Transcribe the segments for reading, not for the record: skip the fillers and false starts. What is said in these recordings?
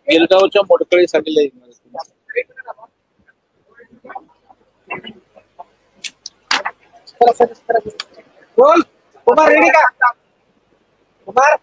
गिरगावच्या मोडकळी सांगितलं बोल कुमार रेडी का कुमार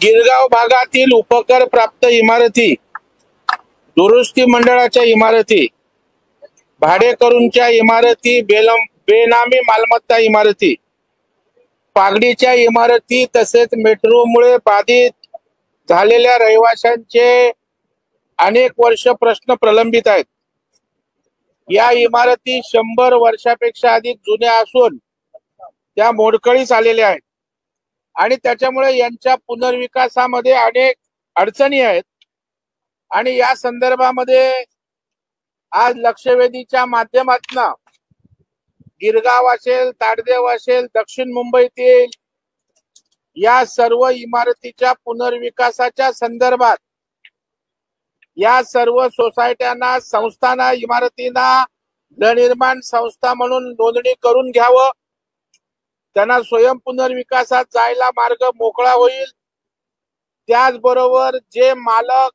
गिरगाव भागातील उपकर प्राप्त इमारती, दुरुस्ती मंडळाच्या इमारती, भाडेकरूंच्या इमारती, बेनामी मालमत्ता इमारती, पागडीच्या इमारती तसेच मेट्रोमुळे बाधित झालेल्या रहिवाशांचे अनेक वर्ष प्रश्न प्रलंबित आहेत. या इमारती 100 वर्षापेक्षा अधिक जुन्या असून त्या मोडकळीस आलेल्या आहेत आणि त्याच्यामुळे यांच्या पुनर्विकासामध्ये अनेक अडचणी आहेत. आणि या संदर्भामध्ये आज लक्षवेधीच्या माध्यमातून गिरगाव असेल, ताडदेव असेल, दक्षिण मुंबईतील या सर्व इमारतीच्या पुनर्विकासाच्या संदर्भात या सर्व सोसायट्यांना, संस्थांना, इमारतींना गृहनिर्माण संस्था म्हणून नोंदणी करून घ्यावं. त्यांना स्वयं पुनर्विकासात जायला मार्ग मोकळा होईल. त्याचबरोबर जे मालक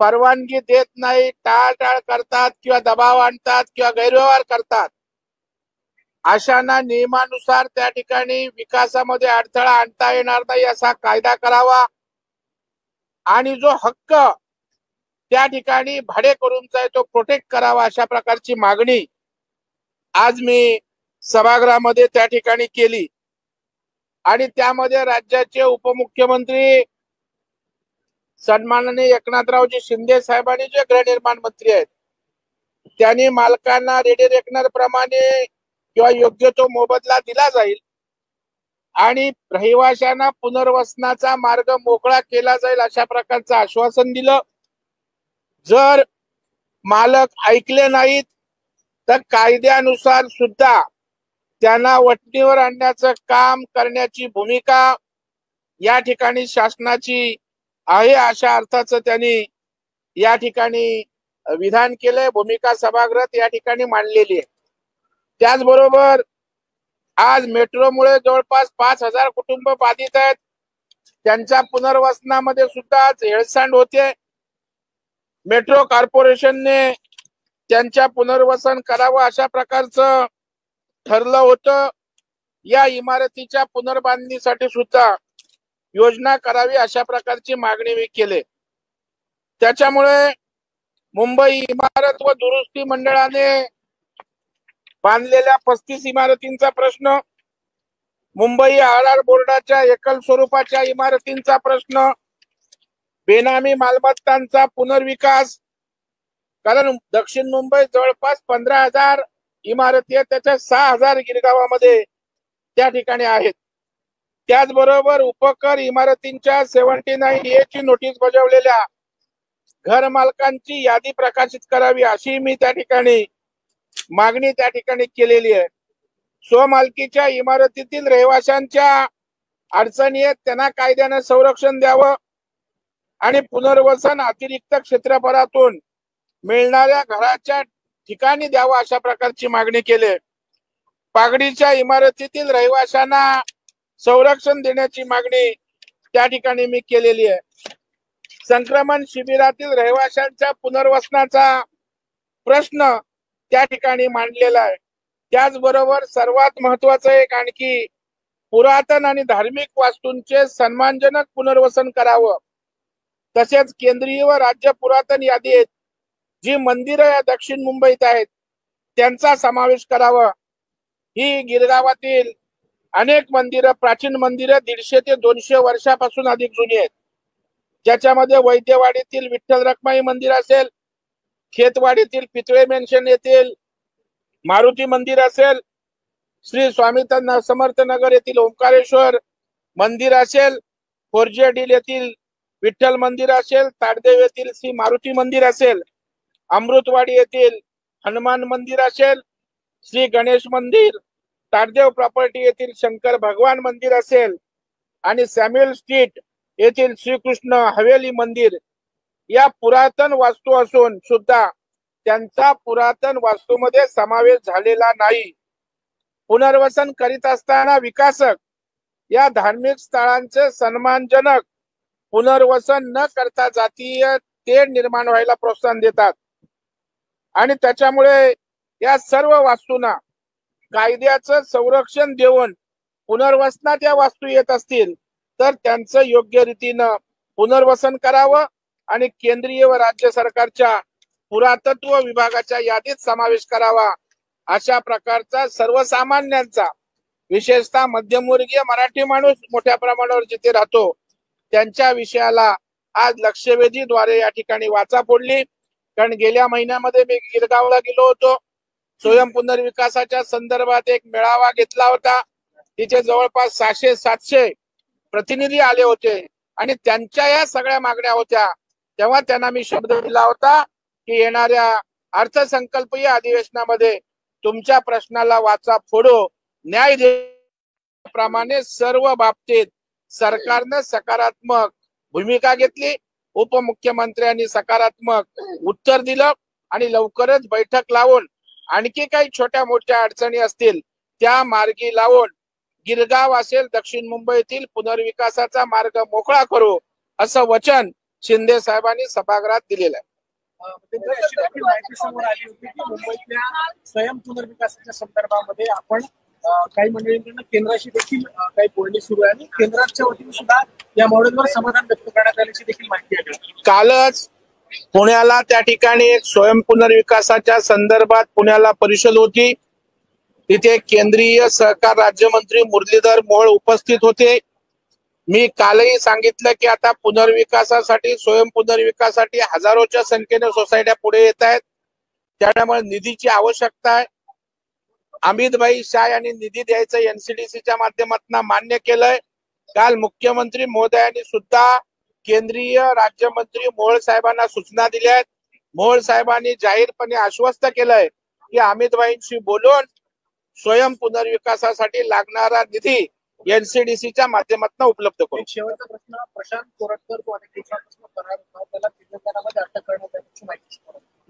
परवानगी देत नाही, टाळाटाळ करतात किंवा दबाव आणतात किंवा गैरव्यवहार करतात, अशांना नियमानुसार त्या ठिकाणी विकासामध्ये अडथळा आणता येणार नाही असा कायदा करावा. आणि जो हक्क त्या ठिकाणी भाडेकरूंचा आहे तो प्रोटेक्ट करावा, अशा प्रकारची मागणी आज मी सभागृहामध्ये त्या ठिकाणी केली. आणि त्यामध्ये राज्याचे उपमुख्यमंत्री सन्माननीय एकनाथरावजी शिंदे साहेबांनी, जे गृहनिर्माण मंत्री आहेत, त्यांनी मालकांना रेडी रेकनर प्रमाणे किंवा योग्य तो मोबदला दिला जाईल आणि रहिवाशांना पुनर्वसनाचा मार्ग मोकळा केला जाईल अशा प्रकारचं आश्वासन दिलं. जर मालक ऐकले नाहीत तर कायद्यानुसार सुद्धा त्यांना वठणीवर आणण्याचं काम करण्याची भूमिका या ठिकाणी शासनाची आहे, अशा अर्थाचं त्यांनी या ठिकाणी विधान केलंय. भूमिका सभागृहात या ठिकाणी मांडलेली आहे. त्याचबरोबर आज मेट्रोमुळे जवळपास 5000 कुटुंब बाधित आहेत. त्यांच्या पुनर्वसनामध्ये सुद्धा आज हेळसांड होते. मेट्रो कॉर्पोरेशनने त्यांच्या पुनर्वसन करावं अशा प्रकारचं ठरलं होतं. या इमारतीच्या पुनर्बांधणीसाठी सुद्धा योजना करावी अशा प्रकारची मागणी मी केली. त्याच्यामुळे मुंबई इमारत व दुरुस्ती मंडळाने बांधलेल्या 35 इमारतींचा प्रश्न, मुंबई आर बोर्डाच्या एकल स्वरूपाच्या इमारतींचा प्रश्न, बेनामी मालमत्तांचा पुनर्विकास, कारण दक्षिण मुंबईत जवळपास 15,000 इमारती आहेत, त्याच्या 6,000 गिरगावामध्ये त्या ठिकाणी आहेत. त्याचबरोबर उपकर इमारतींच्या 79A ची नोटीस बजावलेल्या घर मालकांची यादी प्रकाशित करावी अशी मी त्या ठिकाणी मागणी त्या ठिकाणी केलेली आहे. स्वमालकीच्या इमारतीतील रहिवाशांच्या अडचणी आहेत, त्यांना कायद्याने संरक्षण द्यावं आणि पुनर्वसन अतिरिक्त क्षेत्रफळातून मिळणाऱ्या घराच्या ठिकाणी द्यावं अशा प्रकारची मागणी केली. पागडीच्या इमारतीतील रहिवाशांना संरक्षण देण्याची मागणी त्या ठिकाणी मी केलेली आहे. संक्रमण शिबिरातील रहिवाशांच्या पुनर्वसनाचा प्रश्न त्या ठिकाणी मांडलेला आहे. त्याचबरोबर सर्वात महत्वाचं एक आणखी पुरातन आणि धार्मिक वास्तूंचे सन्मानजनक पुनर्वसन करावं. तसेच केंद्रीय व राज्य पुरातन यादीत जी मंदिरं या दक्षिण मुंबईत आहेत त्यांचा समावेश करावा. ही गिरगावातील अनेक मंदिरं, प्राचीन मंदिरं 150 ते 200 वर्षापासून अधिक जुनी आहेत, ज्याच्यामध्ये वैद्यवाडीतील विठ्ठल रखमाई मंदिर असेल, खेतवाडीतील पितळे मेन्शन येथील मारुती मंदिर असेल, श्री स्वामी समर्थ नगर येथील ओंकारेश्वर मंदिर असेल, कोरजेडील येथील विठ्ठल मंदिर असेल, ताडदेव येथील श्री मारुती मंदिर असेल, अमृतवाडी येथील हनुमान मंदिर असेल, श्री गणेश मंदिर, ताडदेव प्रॉपर्टी येथील शंकर भगवान मंदिर असेल आणि सॅम्युअल स्ट्रीट येथील श्रीकृष्ण हवेली मंदिर या पुरातन वास्तू असून सुद्धा त्यांचा पुरातन वास्तूमध्ये समावेश झालेला नाही. पुनर्वसन करीत असताना विकासक या धार्मिक स्थळांचे सन्मानजनक पुनर्वसन न करता जातीय तेढ निर्माण व्हायला प्रोत्साहन देतात आणि त्याच्यामुळे या सर्व वास्तूंना कायद्याचं संरक्षण देऊन पुनर्वसनात या वास्तू येत असतील तर त्यांचं योग्य रीतीनं पुनर्वसन करावं आणि केंद्रीय व राज्य सरकारच्या पुरातत्व विभागाच्या यादीत समावेश करावा. अशा प्रकारचा सर्वसामान्यांचा, विशेषतः मध्यमवर्गीय मराठी माणूस मोठ्या प्रमाणावर जिथे राहतो त्यांच्या विषयाला आज लक्षवेधीद्वारे या ठिकाणी वाचा फोडली. कारण गेल्या महिन्यामध्ये मी गिरगावला गेलो होतो. स्वयं पुनर्विकासाच्या संदर्भात एक मेळावा घेतला होता. तिथे जवळपास 600-700 प्रतिनिधी आले होते आणि त्यांच्या या सगळ्या मागण्या होत्या. तेव्हा त्यांना मी शब्द दिला होता की येणाऱ्या अर्थसंकल्पीय अधिवेशनामध्ये तुमच्या प्रश्नाला वाचा फोडो, न्याय देण्याप्रमाणे सर्व बाबतीत सरकारनं सकारात्मक भूमिका घेतली. उपमुख्यमंत्र्यांनी सकारात्मक उत्तर दिलं आणि लवकरच बैठक लावून आणखी काही छोट्या मोठ्या अडचणी असतील त्या मार्गी लावून गिरगाव असेल, दक्षिण मुंबईतील पुनर्विकासाचा मार्ग मोकळा करू असं वचन शिंदे साहेबांनी सभागृहात दिलेलं आहे. माहिती समोर आली होती की मुंबईतल्या स्वयं पुनर्विकासाच्या संदर्भामध्ये आपण काही मंडळींकडून केंद्राशी देखील काही बोलणी सुरू आहे आणि केंद्राच्या वतीने सुद्धा या मॉडेलवर समाधान व्यक्त करण्यात आल्याची देखील माहिती आहे. कालच पुण्याला त्या ठिकाणी एक स्वयं पुनर्विकासाच्या संदर्भात पुण्याला परिषद होती. तिथे केंद्रीय सहकार राज्यमंत्री मुरलीधर मोहोळ उपस्थित होते. मी कालही सांगितलं की आता पुनर्विकासासाठी, स्वयं पुनर्विकासासाठी हजारोच्या संख्येने सोसायट्या पुढे येत आहेत. त्यामुळे निधीची आवश्यकता आहे. अमितभाई शाह यांनी निधी द्यायचं एनसीडीसीच्या माध्यमातून मान्य केलंय. काल मुख्यमंत्री महोदयांनी सुद्धा केंद्रीय राज्यमंत्री मोहोळ साहेबांना सूचना दिल्या आहेत. मोहोळ साहेबांनी जाहीरपणे आश्वस्त केलंय की अमितभाईंशी बोलून स्वयं पुनर्विकासासाठी लागणारा निधी एनसीडीसीच्या माध्यमातून उपलब्ध करू. शेवटचा प्रश्न, प्रशांत कोरटकर तो अनेक दिवसांपासून फरार होता, त्याला तेलंगणामध्ये अटक करण्यात आल्याची माहिती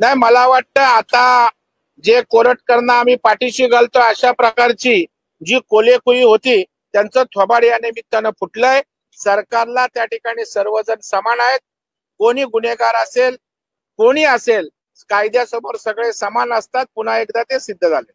नाही. मला वाटतं आता जे कोरटकरना आम्ही पाठीशी घालतो अशा प्रकारची जी कोलेखुई होती त्यांचं थोबाड या निमित्तानं फुटलंय. सरकारला त्या ठिकाणी सर्वजण समान आहेत. कोणी गुन्हेगार असेल, कोणी असेल, कायद्यासमोर सगळे समान असतात. पुन्हा एकदा ते सिद्ध झाले.